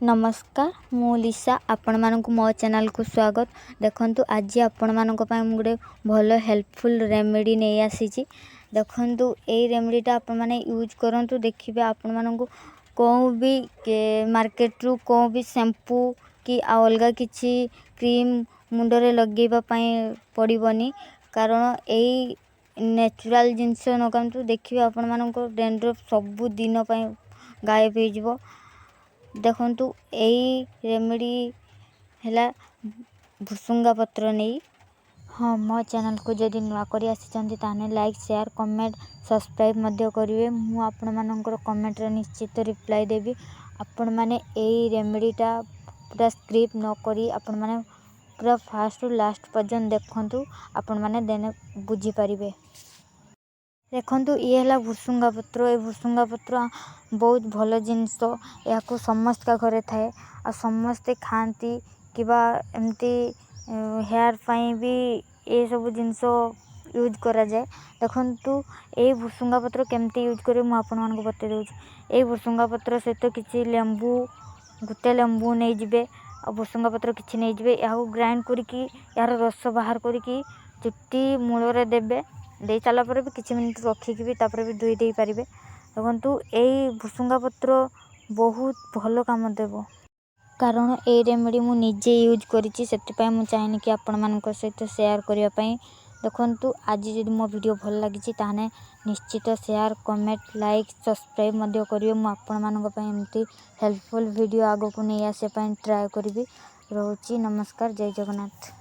नमस्कार मु लिसा आपण मानक मो चैनल को स्वागत। देखंतु आज आपण मानक पय मु गुडे भल हेल्पफुल रेमेडी नै आसी छी। देखंतु ए रेमेडीटा आपण माने यूज करंतु देखिबे आपण मानक को भी मार्केट रू को भी शैम्पू कि अलगा किछि क्रीम मुंडरे लगेबा पय पड़िबनी कारण ए नेचुरल जिंस नगंतु देखिबे आपण मानक डैंड्रफ सब दिन पय गायब हो जिवो। देखंतु एई रेमेडी हैला भुसुंगा पत्र नहीं। हाँ मो चैनल को जदि नुआ करी आसी ताने लाइक शेयर कमेंट सब्सक्राइब मध्य करिवे। मु आपण मानकर कमेंट रे निश्चित रिप्लाई देबी। आपण माने एई रेमेडीटा पूरा स्क्रिप्ट न करी आपण माने पूरा फास्ट टू लास्ट पर्यंत देखंतु आपण माने देने बुझी परिबे। देखंतु ये हला भुसुंगा पत्र। ए भुसुंगा पत्र बहुत भल जिनस या समस्त का घरे थाए आ समस्ते खाती कि एमती हेयर पाई भी ये सब जिनस यूज करा जाए। देखंतु ए भुसुंगा पत्र केमती यूज करे मु आपण मानक बते देउछि। ए भुसुंगा पत्र सहित किछि लेंबू गुटे लेंबू नै जिवे आ भुसुंगा पत्र किछि नै जिवे या ग्राइंड करके यार रस बाहर करके चुट्टी मूल रे देबे। दे चला पर भी किछि मिनिट रखिकी भी तापर भी धुई दे पारिबे। देखंतु एई भुसुंगा पत्र बहुत भलो काम देबो कारण ए रेमेडी मु निजे यूज करिछि सेति पय मु चाहेनी कि आपण मानक सहित शेयर करिया पय। देखंतु आज जदि मो वीडियो भल लागिछि ताने निश्चित शेयर कमेंट लाइक सब्सक्राइब मध्य करिवे। मु आपण मानक पय एमती हेल्पफुल वीडियो आगो को नै आसे पय ट्राई करबी। रहउछि नमस्कार जय जगन्नाथ।